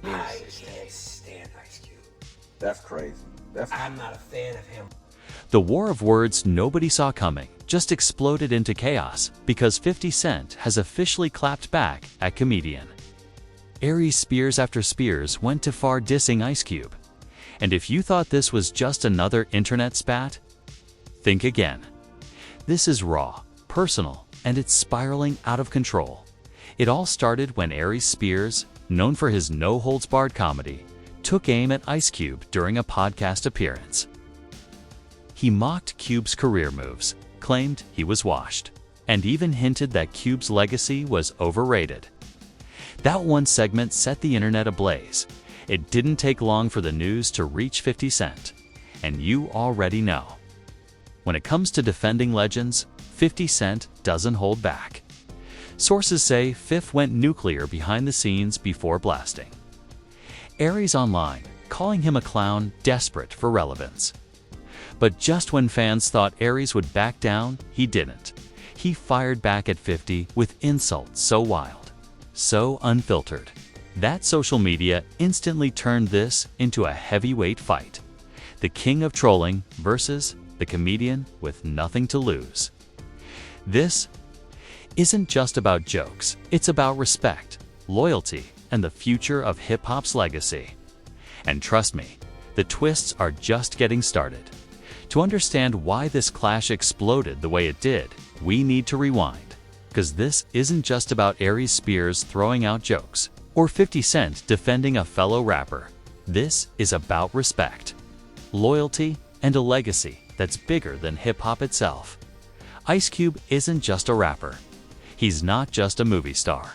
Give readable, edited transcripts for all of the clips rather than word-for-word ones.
I can't stand Ice Cube. That's crazy. I'm not a fan of him. The war of words nobody saw coming just exploded into chaos because 50 Cent has officially clapped back at comedian. Aries spears after spears went too far dissing Ice Cube. And if you thought this was just another internet spat, think again. This is raw, personal, and it's spiraling out of control. It all started when Aries Spears, known for his no-holds-barred comedy, took aim at Ice Cube during a podcast appearance. He mocked Cube's career moves, claimed he was washed, and even hinted that Cube's legacy was overrated. That one segment set the internet ablaze. It didn't take long for the news to reach 50 Cent, and you already know. When it comes to defending legends, 50 Cent doesn't hold back. Sources say Fifth went nuclear behind the scenes before blasting Aries online, calling him a clown desperate for relevance. But just when fans thought Aries would back down, he didn't. He fired back at 50 with insults so wild, so unfiltered, that social media instantly turned this into a heavyweight fight. The king of trolling versus the comedian with nothing to lose. This isn't just about jokes, it's about respect, loyalty, and the future of hip-hop's legacy. And trust me, the twists are just getting started. To understand why this clash exploded the way it did, we need to rewind. Because this isn't just about Aries Spears throwing out jokes, or 50 Cent defending a fellow rapper. This is about respect, loyalty, and a legacy that's bigger than hip-hop itself. Ice Cube isn't just a rapper. He's not just a movie star.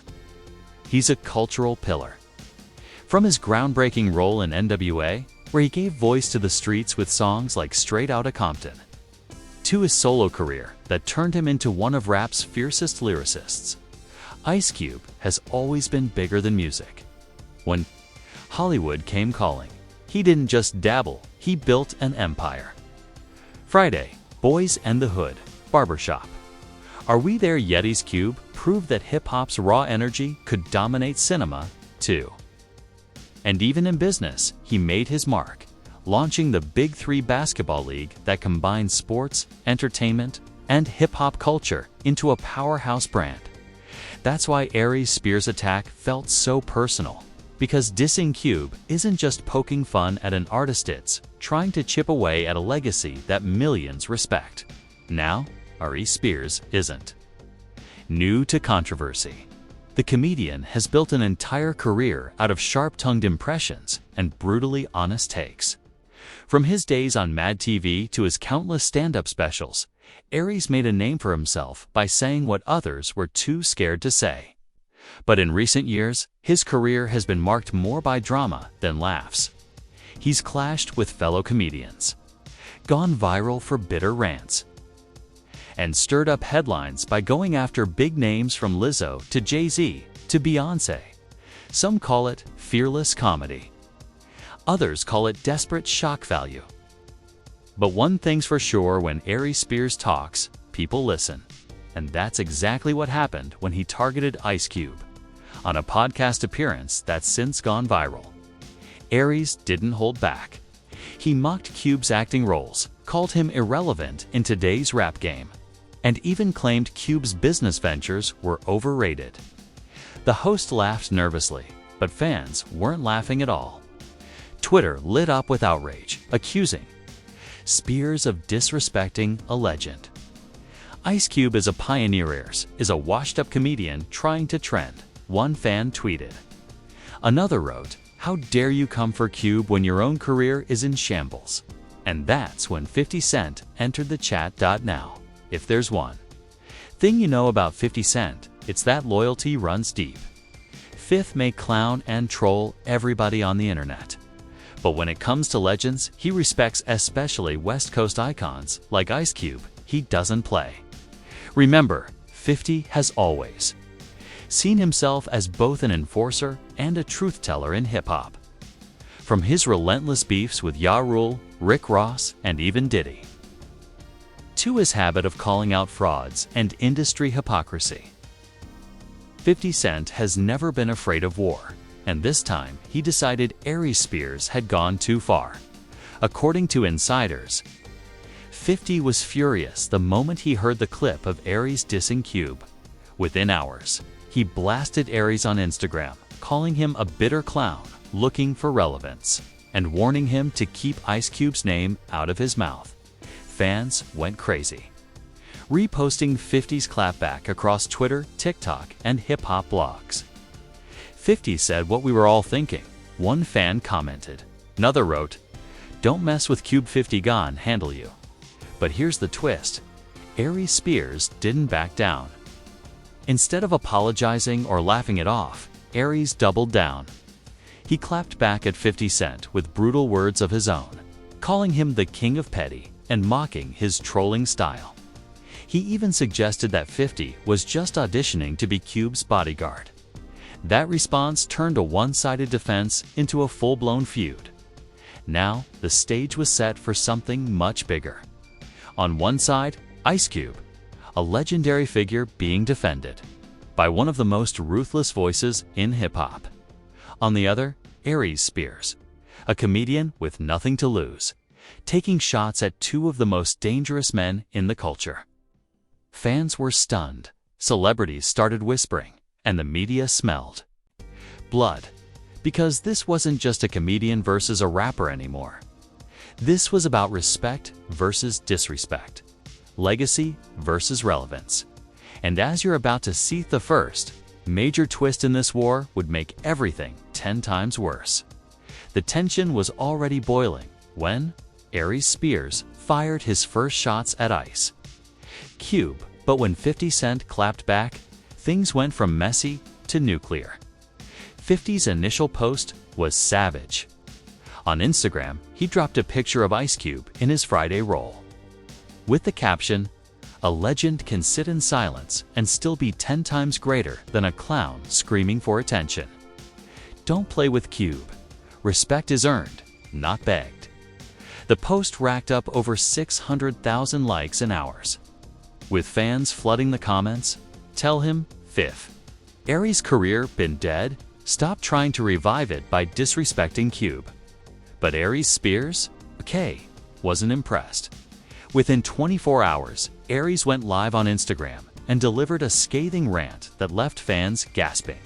He's a cultural pillar. From his groundbreaking role in NWA, where he gave voice to the streets with songs like Straight Outta Compton, to his solo career that turned him into one of rap's fiercest lyricists, Ice Cube has always been bigger than music. When Hollywood came calling, he didn't just dabble, he built an empire. Friday, Boys and the Hood, Barbershop. Are We There Yet's Cube proved that hip-hop's raw energy could dominate cinema, too. And even in business, he made his mark, launching the Big Three basketball league that combines sports, entertainment, and hip-hop culture into a powerhouse brand. That's why Aries Spears' attack felt so personal, because dissing Cube isn't just poking fun at an artist, it's trying to chip away at a legacy that millions respect. Now, Aries Spears isn't new to controversy. The comedian has built an entire career out of sharp-tongued impressions and brutally honest takes. From his days on Mad TV to his countless stand-up specials, Aries made a name for himself by saying what others were too scared to say. But in recent years, his career has been marked more by drama than laughs. He's clashed with fellow comedians, gone viral for bitter rants, and stirred up headlines by going after big names from Lizzo to Jay-Z to Beyoncé. Some call it fearless comedy. Others call it desperate shock value. But one thing's for sure, when Aries Spears talks, people listen. And that's exactly what happened when he targeted Ice Cube on a podcast appearance that's since gone viral. Aries didn't hold back. He mocked Cube's acting roles, called him irrelevant in today's rap game, and even claimed Cube's business ventures were overrated. The host laughed nervously, but fans weren't laughing at all. Twitter lit up with outrage, accusing Spears of disrespecting a legend. Ice Cube is a pioneer, is a washed-up comedian trying to trend, one fan tweeted. Another wrote, "How dare you come for Cube when your own career is in shambles?" And that's when 50 Cent entered the chat. Now, if there's one thing you know about 50 Cent, it's that loyalty runs deep. Fifth may clown and troll everybody on the internet, but when it comes to legends he respects, especially West Coast icons like Ice Cube, he doesn't play. Remember, 50 has always seen himself as both an enforcer and a truth-teller in hip-hop. From his relentless beefs with Ja Rule, Rick Ross, and even Diddy, to his habit of calling out frauds and industry hypocrisy, 50 Cent has never been afraid of war. And this time, he decided Aries Spears had gone too far. According to insiders, 50 was furious the moment he heard the clip of Aries dissing Cube. Within hours, he blasted Aries on Instagram, calling him a bitter clown looking for relevance, and warning him to keep Ice Cube's name out of his mouth. Fans went crazy, reposting 50's clapback across Twitter, TikTok, and hip-hop blogs. 50 said what we were all thinking. One fan commented. Another wrote, "Don't mess with Cube, 50 gone handle you." But here's the twist. Aries Spears didn't back down. Instead of apologizing or laughing it off, Aries doubled down. He clapped back at 50 Cent with brutal words of his own, calling him the king of petty and mocking his trolling style. He even suggested that 50 was just auditioning to be Cube's bodyguard. That response turned a one-sided defense into a full-blown feud. Now, the stage was set for something much bigger. On one side, Ice Cube, a legendary figure being defended by one of the most ruthless voices in hip-hop. On the other, Aries Spears, a comedian with nothing to lose, taking shots at two of the most dangerous men in the culture. Fans were stunned, celebrities started whispering, and the media smelled blood, because this wasn't just a comedian versus a rapper anymore. This was about respect versus disrespect, legacy versus relevance. And as you're about to see, the first major twist in this war would make everything 10 times worse. The tension was already boiling when Aries Spears fired his first shots at Ice Cube, but when 50 Cent clapped back, things went from messy to nuclear. 50's initial post was savage. On Instagram, he dropped a picture of Ice Cube in his Friday roll, with the caption, "A legend can sit in silence and still be 10 times greater than a clown screaming for attention. Don't play with Cube. Respect is earned, not begged." The post racked up over 600,000 likes in hours, with fans flooding the comments. "Tell him, Fifth, Aries' career been dead? Stop trying to revive it by disrespecting Cube." But Aries Spears, okay, wasn't impressed. Within 24 hours, Aries went live on Instagram and delivered a scathing rant that left fans gasping.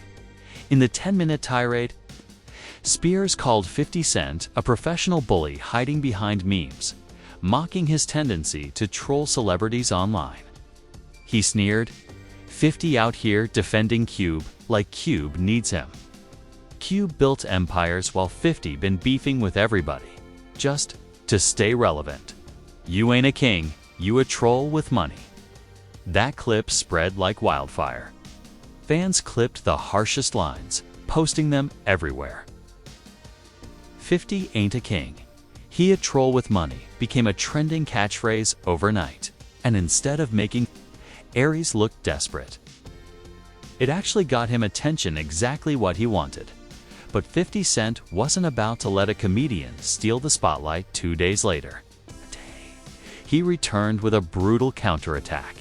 In the 10-minute tirade, Spears called 50 Cent a professional bully hiding behind memes, mocking his tendency to troll celebrities online. He sneered, "50 out here defending Cube like Cube needs him. Cube built empires while 50 been beefing with everybody, just to stay relevant. You ain't a king, you a troll with money." That clip spread like wildfire. Fans clipped the harshest lines, posting them everywhere. 50 ain't a king, he a troll with money became a trending catchphrase overnight, and instead of making Aries look desperate, it actually got him attention, exactly what he wanted. But 50 Cent wasn't about to let a comedian steal the spotlight 2 days later. He returned with a brutal counterattack.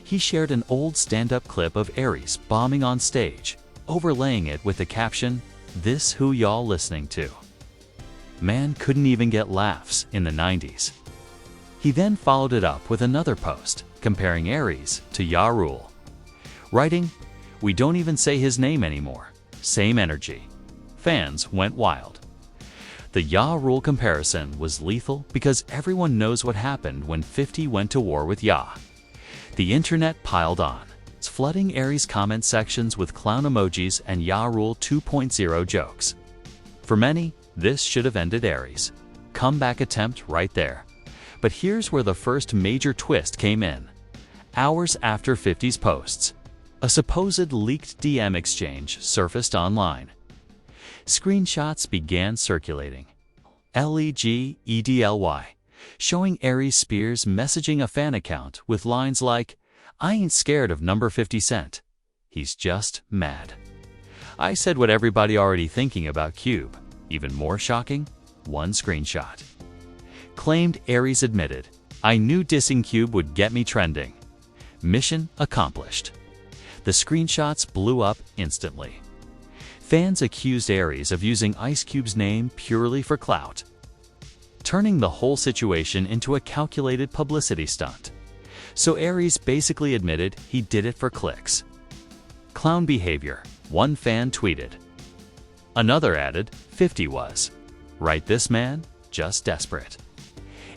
He shared an old stand-up clip of Aries bombing on stage, overlaying it with the caption, "This who y'all listening to?" Man couldn't even get laughs in the 90s. He then followed it up with another post, comparing Aries to Ja Rule, writing, "We don't even say his name anymore. Same energy." Fans went wild. The Ja Rule comparison was lethal because everyone knows what happened when 50 went to war with Ja. The internet piled on, flooding Aries' comment sections with clown emojis and Ja Rule 2.0 jokes. For many, this should have ended Aries' comeback attempt right there. But here's where the first major twist came in. Hours after 50's posts, a supposed leaked DM exchange surfaced online. Screenshots began circulating, legedly, showing Aries Spears messaging a fan account with lines like, "I ain't scared of number 50 Cent. He's just mad. I said what everybody already thinking about Cube." Even more shocking, one screenshot claimed Aries admitted, "I knew dissing Cube would get me trending. Mission accomplished." The screenshots blew up instantly. Fans accused Aries of using Ice Cube's name purely for clout, turning the whole situation into a calculated publicity stunt. So Aries basically admitted he did it for clicks. Clown behavior, one fan tweeted. Another added, 50 was. Right, this man? Just desperate.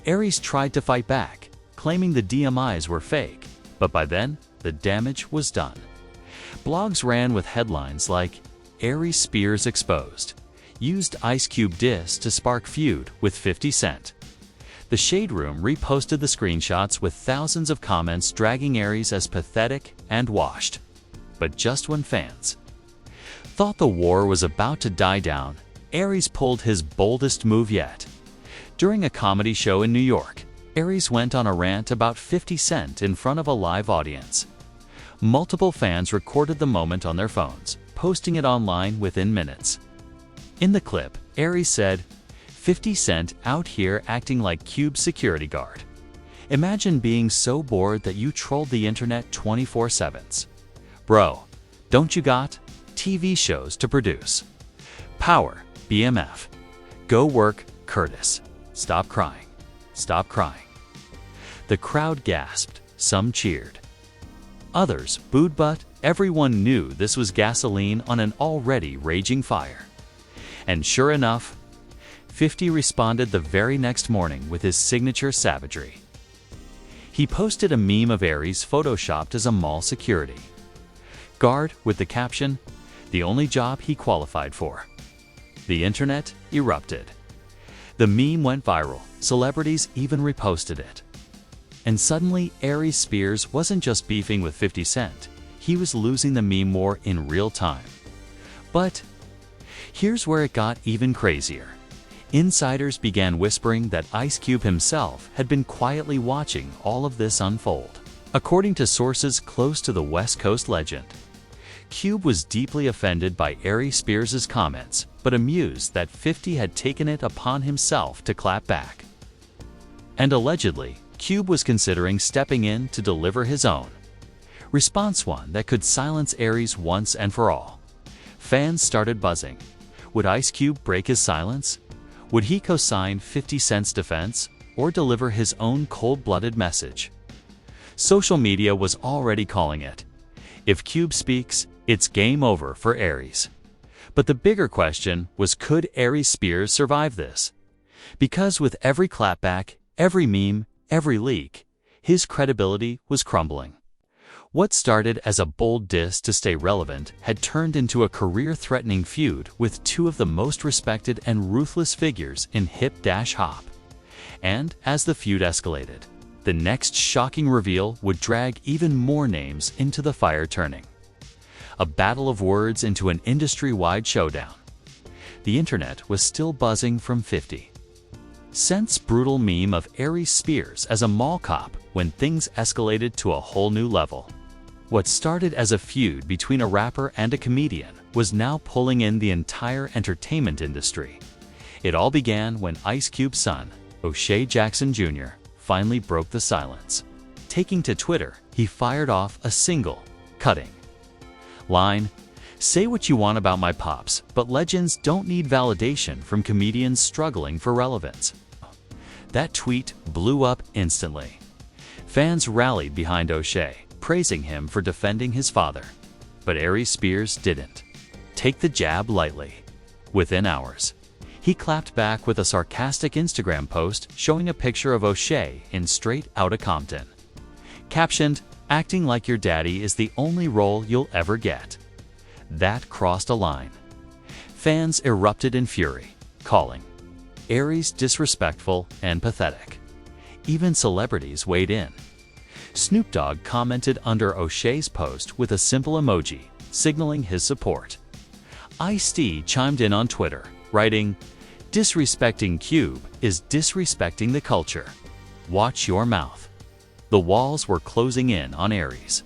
Aries tried to fight back, claiming the DMIs were fake, but by then, the damage was done. Blogs ran with headlines like, Aries Spears exposed, used Ice Cube diss to spark feud with 50 Cent. The Shade Room reposted the screenshots with thousands of comments dragging Aries as pathetic and washed. But just when fans thought the war was about to die down, Aries pulled his boldest move yet. During a comedy show in New York, Aries went on a rant about 50 Cent in front of a live audience. Multiple fans recorded the moment on their phones, posting it online within minutes. In the clip, Aries said, 50 Cent out here acting like Cube's security guard. Imagine being so bored that you trolled the internet 24/7. Bro, don't you got TV shows to produce? Power, BMF. Go work, Curtis. Stop crying. Stop crying. The crowd gasped, some cheered. Others booed, but everyone knew this was gasoline on an already raging fire. And sure enough, 50 responded the very next morning with his signature savagery. He posted a meme of Aries photoshopped as a mall security guard with the caption, the only job he qualified for. The internet erupted. The meme went viral, celebrities even reposted it. And suddenly, Aries Spears wasn't just beefing with 50 Cent, he was losing the meme war in real time. But here's where it got even crazier. Insiders began whispering that Ice Cube himself had been quietly watching all of this unfold. According to sources close to the West Coast legend, Cube was deeply offended by Aries Spears' comments, but amused that 50 had taken it upon himself to clap back. And allegedly, Cube was considering stepping in to deliver his own response, one that could silence Aries once and for all. Fans started buzzing. Would Ice Cube break his silence? Would he co-sign 50 Cent's defense or deliver his own cold-blooded message? Social media was already calling it. If Cube speaks, it's game over for Aries. But the bigger question was, could Aries Spears survive this? Because with every clapback, every meme, every leak, his credibility was crumbling. What started as a bold diss to stay relevant had turned into a career-threatening feud with two of the most respected and ruthless figures in hip-hop. And as the feud escalated, the next shocking reveal would drag even more names into the fire, turning a battle of words into an industry-wide showdown. The internet was still buzzing from 50 Cent's brutal meme of Aries Spears as a mall cop when things escalated to a whole new level. What started as a feud between a rapper and a comedian was now pulling in the entire entertainment industry. It all began when Ice Cube's son, O'Shea Jackson Jr., finally broke the silence. Taking to Twitter, he fired off a single, cutting line, "Say what you want about my pops, but legends don't need validation from comedians struggling for relevance." That tweet blew up instantly. Fans rallied behind O'Shea, praising him for defending his father. But Aries Spears didn't take the jab lightly. Within hours, he clapped back with a sarcastic Instagram post showing a picture of O'Shea in Straight Outta Compton. Captioned, "Acting like your daddy is the only role you'll ever get." That crossed a line. Fans erupted in fury, calling Aries disrespectful and pathetic. Even celebrities weighed in. Snoop Dogg commented under O'Shea's post with a simple emoji, signaling his support. Ice-T chimed in on Twitter, writing, "Disrespecting Cube is disrespecting the culture. Watch your mouth." The walls were closing in on Aries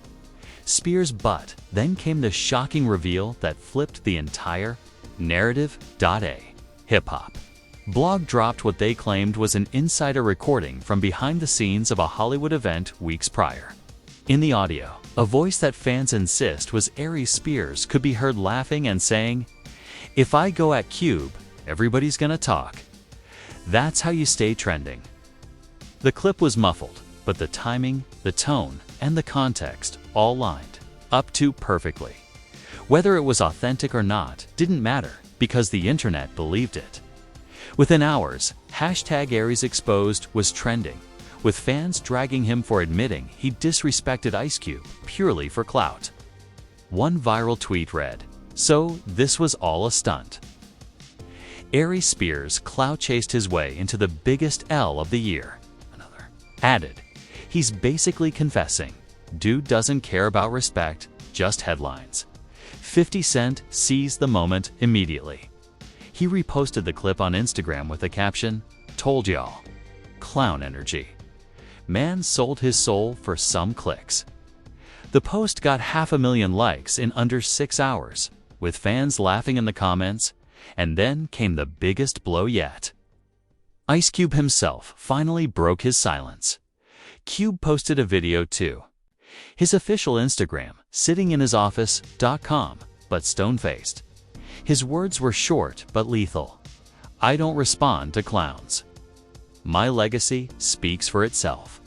Spears, but then came the shocking reveal that flipped the entire narrative. A hip-hop blog dropped what they claimed was an insider recording from behind the scenes of a Hollywood event weeks prior. In the audio, a voice that fans insist was Aries Spears could be heard laughing and saying, If I go at Cube, everybody's gonna talk. That's how you stay trending. The clip was muffled, but the timing, the tone, and the context all lined up to perfectly. Whether it was authentic or not didn't matter because the internet believed it. Within hours, #AriesExposed was trending, with fans dragging him for admitting he disrespected Ice Cube purely for clout. One viral tweet read, "So this was all a stunt." Aries Spears clout chased his way into the biggest L of the year. Another added, "He's basically confessing. Dude doesn't care about respect, just headlines." 50 Cent seized the moment immediately. He reposted the clip on Instagram with the caption, "Told y'all. Clown energy. Man sold his soul for some clicks." The post got 500,000 likes in under 6 hours, with fans laughing in the comments, and then came the biggest blow yet. Ice Cube himself finally broke his silence. Cube posted a video too. His official Instagram, sitting in his office.com, but stone-faced. His words were short but lethal. "I don't respond to clowns. My legacy speaks for itself.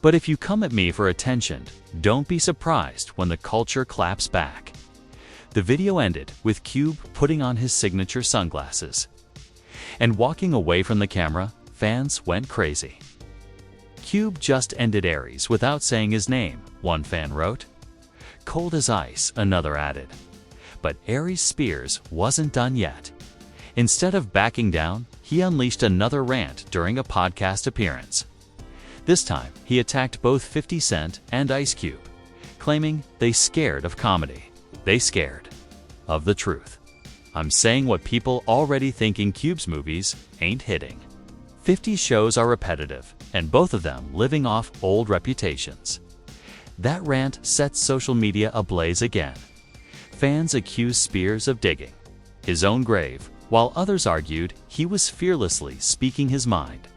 But if you come at me for attention, don't be surprised when the culture claps back." The video ended with Cube putting on his signature sunglasses. And walking away from the camera, fans went crazy. "Cube just ended Aries without saying his name," one fan wrote. "Cold as ice," another added. But Aries Spears wasn't done yet. Instead of backing down, he unleashed another rant during a podcast appearance. This time, he attacked both 50 Cent and Ice Cube, claiming they scared of comedy. They scared of the truth. "I'm saying what people already think in Cube's movies ain't hitting. 50 shows are repetitive, and both of them living off old reputations." That rant set social media ablaze again. Fans accused Spears of digging his own grave, while others argued he was fearlessly speaking his mind.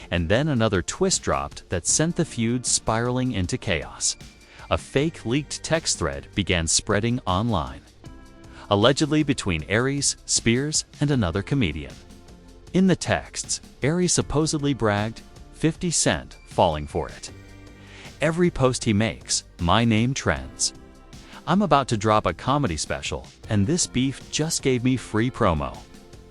And then another twist dropped that sent the feud spiraling into chaos. A fake leaked text thread began spreading online, allegedly between Aries, Spears, and another comedian. In the texts, Aries supposedly bragged, 50 Cent falling for it. "Every post he makes, my name trends. I'm about to drop a comedy special, and this beef just gave me free promo."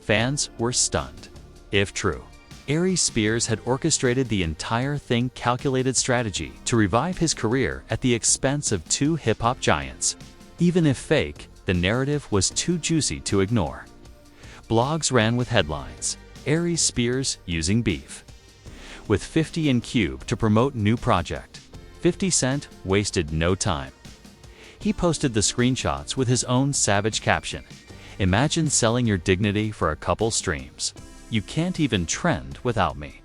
Fans were stunned. If true, Aries Spears had orchestrated the entire thing, calculated strategy to revive his career at the expense of two hip-hop giants. Even if fake, the narrative was too juicy to ignore. Blogs ran with headlines, "Aries Spears using beef with 50 and Cube to promote new project." 50 Cent wasted no time. He posted the screenshots with his own savage caption, "Imagine selling your dignity for a couple streams. You can't even trend without me."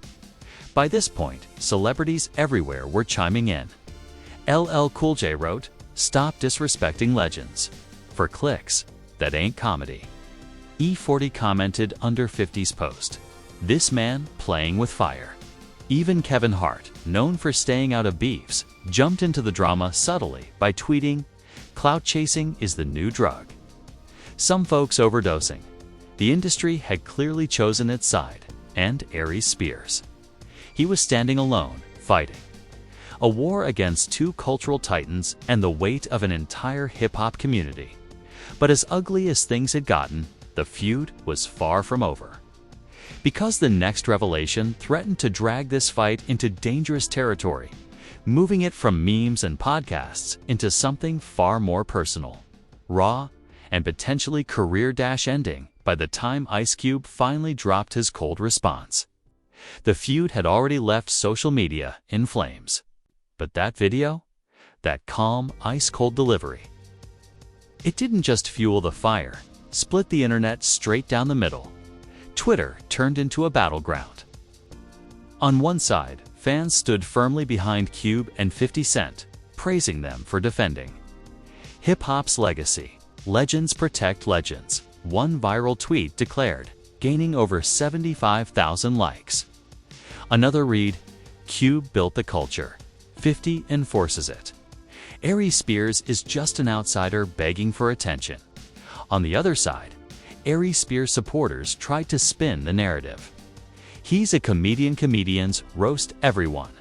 By this point, celebrities everywhere were chiming in. LL Cool J wrote, "Stop disrespecting legends. For clicks, that ain't comedy." E40 commented under 50's post, "This man playing with fire." Even Kevin Hart, known for staying out of beefs, jumped into the drama subtly by tweeting, "Clout chasing is the new drug." Some folks overdosing. The industry had clearly chosen its side, and Aries Spears. He was standing alone, fighting a war against two cultural titans and the weight of an entire hip-hop community. But as ugly as things had gotten, the feud was far from over. Because the next revelation threatened to drag this fight into dangerous territory, moving it from memes and podcasts into something far more personal, raw, and potentially career-ending by the time Ice Cube finally dropped his cold response. The feud had already left social media in flames. But that video? That calm, ice-cold delivery? It didn't just fuel the fire, split the internet straight down the middle. Twitter turned into a battleground. On one side, fans stood firmly behind Cube and 50 Cent, praising them for defending hip-hop's legacy. Legends protect legends, one viral tweet declared, gaining over 75,000 likes. Another read, "Cube built the culture. 50 enforces it. Aries Spears is just an outsider begging for attention." On the other side, Aries Spears supporters tried to spin the narrative. "He's a comedian, comedians roast everyone."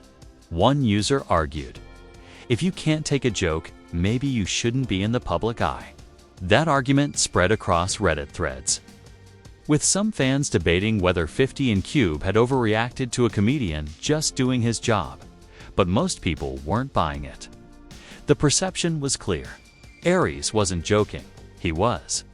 One user argued, "If you can't take a joke, maybe you shouldn't be in the public eye." That argument spread across Reddit threads, with some fans debating whether 50 and Cube had overreacted to a comedian just doing his job, but most people weren't buying it. The perception was clear. Aries wasn't joking, he was.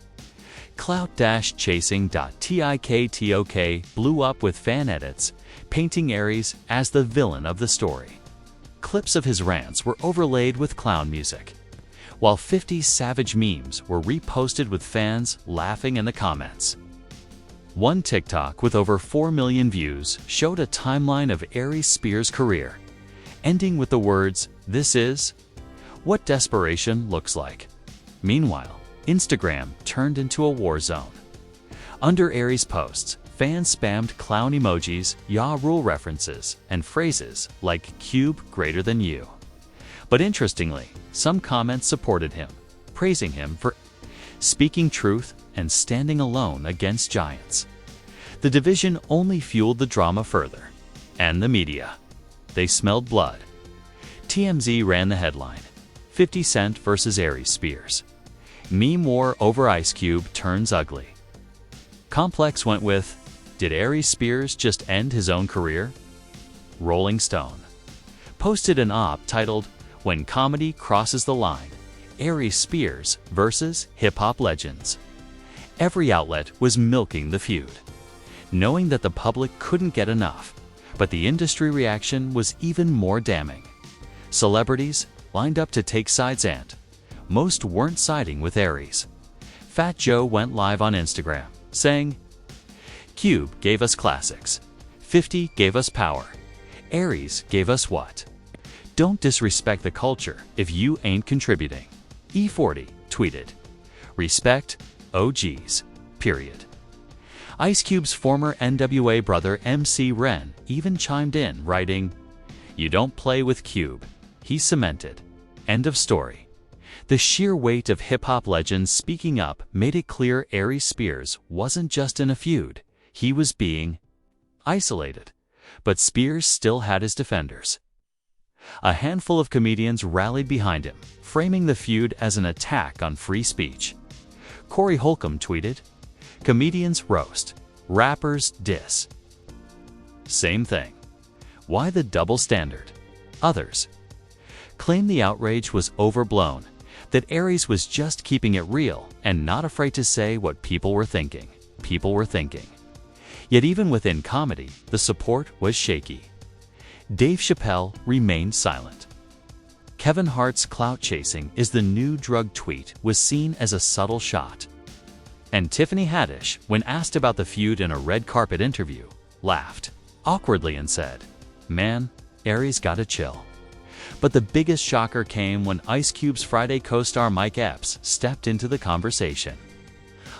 Clout-chasing.tiktok blew up with fan edits, painting Aries as the villain of the story. Clips of his rants were overlaid with clown music, while 50's savage memes were reposted with fans laughing in the comments. One TikTok with over 4 million views showed a timeline of Aries Spears' career, ending with the words, "This is what desperation looks like." Meanwhile, Instagram turned into a war zone. Under Aries' posts, fans spammed clown emojis, Ya Rule references, and phrases like "Cube greater than you." But interestingly, some comments supported him, praising him for speaking truth and standing alone against giants. The division only fueled the drama further. And the media. They smelled blood. TMZ ran the headline, 50 Cent versus Aries Spears. Meme war over Ice Cube turns ugly. Complex went with, did Aries Spears just end his own career? Rolling Stone posted an op titled, "When Comedy Crosses the Line, Aries Spears versus Hip-Hop Legends." Every outlet was milking the feud, knowing that the public couldn't get enough, but the industry reaction was even more damning. Celebrities lined up to take sides and most weren't siding with Aries. Fat Joe went live on Instagram, saying, "Cube gave us classics. 50 gave us power. Aries gave us what? Don't disrespect the culture if you ain't contributing." E40 tweeted, "Respect OGs, period." Ice Cube's former NWA brother MC Ren even chimed in, writing, "You don't play with Cube. He's cemented. End of story." The sheer weight of hip-hop legends speaking up made it clear Aries Spears wasn't just in a feud, he was being isolated. But Spears still had his defenders. A handful of comedians rallied behind him, framing the feud as an attack on free speech. Corey Holcomb tweeted, "Comedians roast, rappers diss. Same thing. Why the double standard?" Others claimed the outrage was overblown, that Aries was just keeping it real and not afraid to say what people were thinking. Yet even within comedy, the support was shaky. Dave Chappelle remained silent. Kevin Hart's "clout chasing is the new drug" tweet was seen as a subtle shot. And Tiffany Haddish, when asked about the feud in a red carpet interview, laughed awkwardly and said, "Man, Aries gotta chill." But the biggest shocker came when Ice Cube's Friday co-star Mike Epps stepped into the conversation.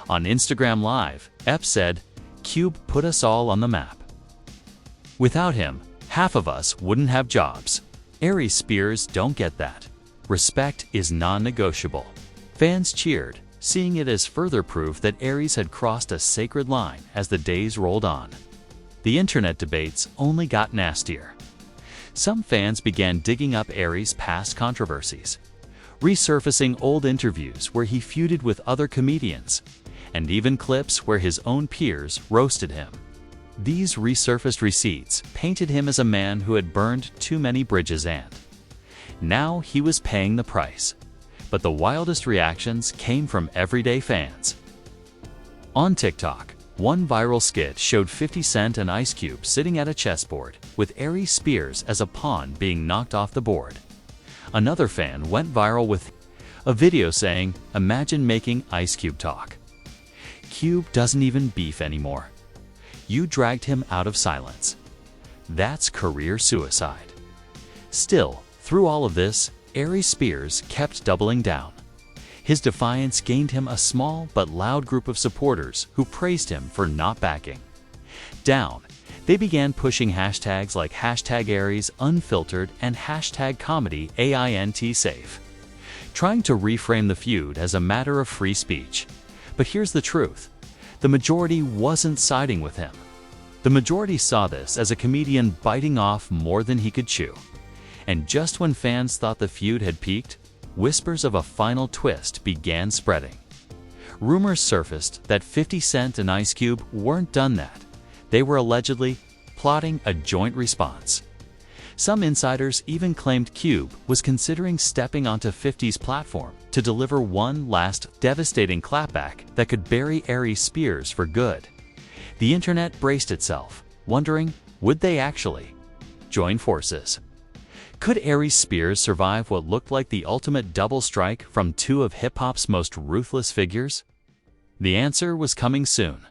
On Instagram Live, Epps said, "Cube put us all on the map. Without him, half of us wouldn't have jobs. Aries Spears don't get that. Respect is non-negotiable." Fans cheered, seeing it as further proof that Aries had crossed a sacred line as the days rolled on. The internet debates only got nastier. Some fans began digging up Aries' past controversies, resurfacing old interviews where he feuded with other comedians, and even clips where his own peers roasted him. These resurfaced receipts painted him as a man who had burned too many bridges and now he was paying the price. But the wildest reactions came from everyday fans. On TikTok, one viral skit showed 50 Cent and Ice Cube sitting at a chessboard, with Aries Spears as a pawn being knocked off the board. Another fan went viral with a video saying, "Imagine making Ice Cube talk. Cube doesn't even beef anymore. You dragged him out of silence. That's career suicide." Still, through all of this, Aries Spears kept doubling down. His defiance gained him a small but loud group of supporters who praised him for not backing down. They began pushing hashtags like #AriesUnfiltered and #ComedyAINTSafe, trying to reframe the feud as a matter of free speech. But here's the truth. the majority wasn't siding with him. The majority saw this as a comedian biting off more than he could chew. And just when fans thought the feud had peaked, whispers of a final twist began spreading. Rumors surfaced that 50 Cent and Ice Cube weren't done that. They were allegedly plotting a joint response. Some insiders even claimed Cube was considering stepping onto 50's platform to deliver one last devastating clapback that could bury Aries Spears for good. The internet braced itself, wondering, would they actually join forces? Could Aries Spears survive what looked like the ultimate double strike from two of hip-hop's most ruthless figures? The answer was coming soon.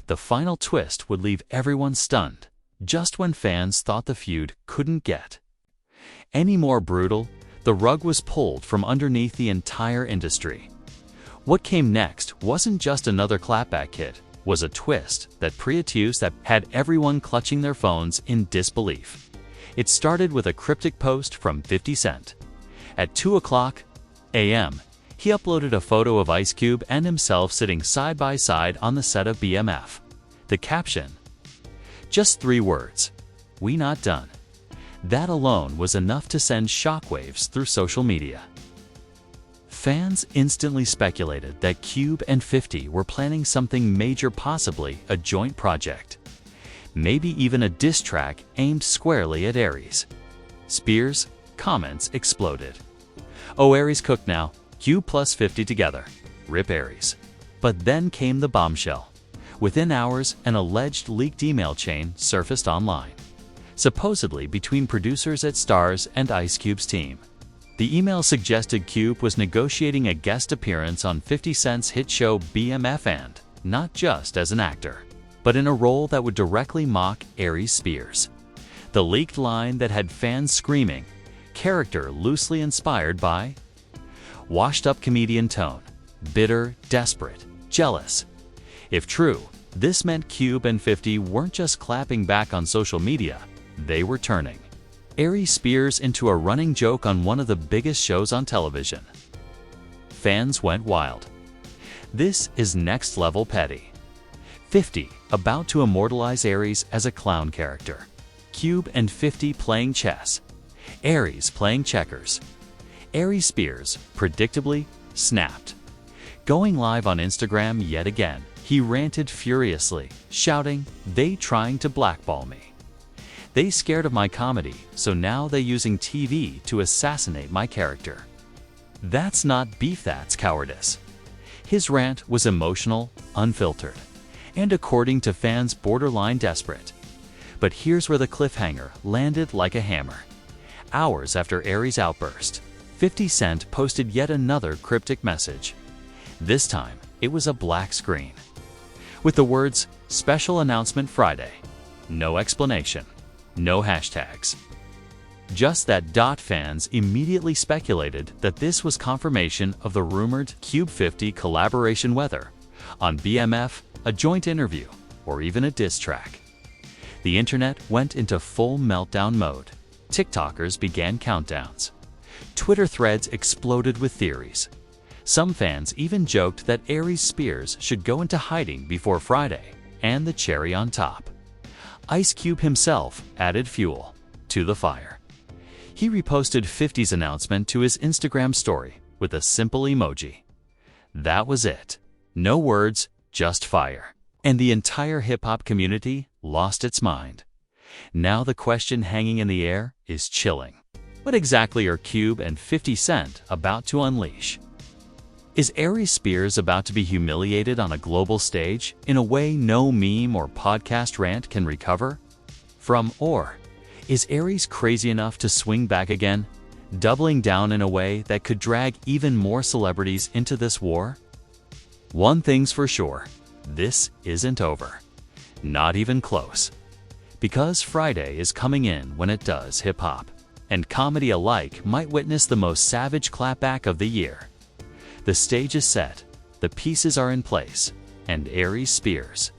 The final twist would leave everyone stunned, just when fans thought the feud couldn't get any more brutal. The rug was pulled from underneath the entire industry. What came next wasn't just another clapback hit, was a twist that had everyone clutching their phones in disbelief. It started with a cryptic post from 50 Cent. At 2:00 a.m., he uploaded a photo of Ice Cube and himself sitting side by side on the set of BMF. The caption, just 3 words, "We not done." That alone was enough to send shockwaves through social media. Fans instantly speculated that Cube and 50 were planning something major, possibly a joint project. Maybe even a diss track aimed squarely at Aries. Spears' comments exploded. "Oh, Aries cooked now. Cube plus 50 together. Rip Aries." But then came the bombshell. Within hours, an alleged leaked email chain surfaced online, supposedly between producers at Starz and Ice Cube's team. The email suggested Cube was negotiating a guest appearance on 50 Cent's hit show BMF, and not just as an actor, but in a role that would directly mock Aries Spears. The leaked line that had fans screaming, character loosely inspired by washed-up comedian tone, bitter, desperate, jealous. If true, this meant Cube and 50 weren't just clapping back on social media, they were turning Aries Spears into a running joke on one of the biggest shows on television. Fans went wild. This is next-level petty. 50 about to immortalize Aries as a clown character. Cube and 50 playing chess. Aries playing checkers. Aries Spears, predictably, snapped. Going live on Instagram yet again, he ranted furiously, shouting, "They trying to blackball me. They scared of my comedy, so now they using TV to assassinate my character. That's not beef, that's cowardice." His rant was emotional, unfiltered, and according to fans, borderline desperate. But here's where the cliffhanger landed like a hammer. Hours after Aries' outburst, 50 Cent posted yet another cryptic message. This time, it was a black screen with the words, "Special announcement Friday." No explanation, no hashtags. Just that. Fans immediately speculated that this was confirmation of the rumored Cube 50 collaboration, whether on BMF, a joint interview, or even a diss track. The internet went into full meltdown mode. TikTokers began countdowns. Twitter threads exploded with theories. Some fans even joked that Aries Spears should go into hiding before Friday, and the cherry on top, Ice Cube himself added fuel to the fire. He reposted 50's announcement to his Instagram story with a simple emoji. That was it. No words, just fire. And the entire hip-hop community lost its mind. Now the question hanging in the air is chilling. What exactly are Cube and 50 Cent about to unleash? Is Aries Spears about to be humiliated on a global stage in a way no meme or podcast rant can recover from? Or is Aries crazy enough to swing back again, doubling down in a way that could drag even more celebrities into this war? One thing's for sure, this isn't over. Not even close. Because Friday is coming in when it does. Hip-hop and comedy alike might witness the most savage clapback of the year. The stage is set, the pieces are in place, and Aries Spears,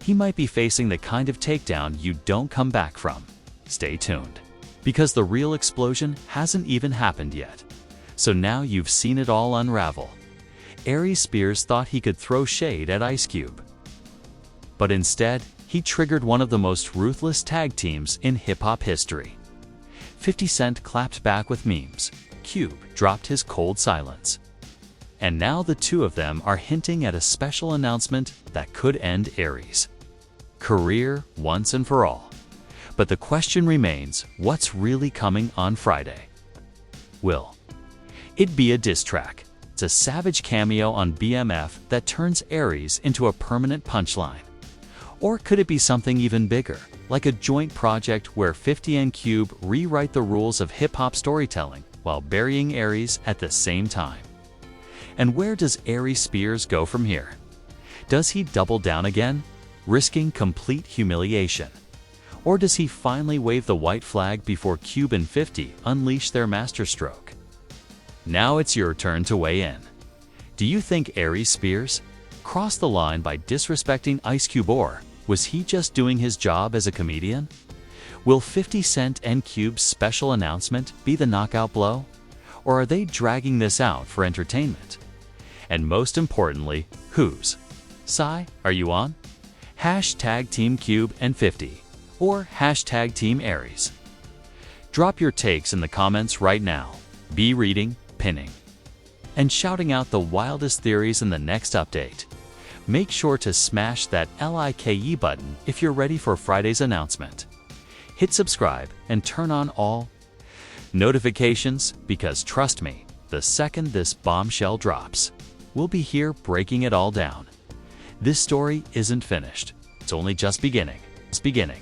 he might be facing the kind of takedown you don't come back from. Stay tuned, because the real explosion hasn't even happened yet. So now you've seen it all unravel. Aries Spears thought he could throw shade at Ice Cube. But instead, he triggered one of the most ruthless tag teams in hip-hop history. 50 Cent clapped back with memes. Cube dropped his cold silence. And now the two of them are hinting at a special announcement that could end Aries' career once and for all. But the question remains, what's really coming on Friday? Will it be a diss track? It's a savage cameo on BMF that turns Aries into a permanent punchline. Or could it be something even bigger, like a joint project where 50 and Cube rewrite the rules of hip-hop storytelling while burying Aries at the same time? And where does Aries Spears go from here? Does he double down again, risking complete humiliation? Or does he finally wave the white flag before Cube and 50 unleash their masterstroke? Now it's your turn to weigh in. Do you think Aries Spears crossed the line by disrespecting Ice Cube, or was he just doing his job as a comedian? Will 50 Cent and Cube's special announcement be the knockout blow? Or are they dragging this out for entertainment? And most importantly, whose side are you on? Hashtag Team Cube and 50 or hashtag Team Aries? Drop your takes in the comments right now. Be reading, pinning, and shouting out the wildest theories in the next update. Make sure to smash that like button if you're ready for Friday's announcement. Hit subscribe and turn on all notifications, because trust me, the second this bombshell drops, we'll be here breaking it all down. This story isn't finished. It's only just beginning. It's beginning.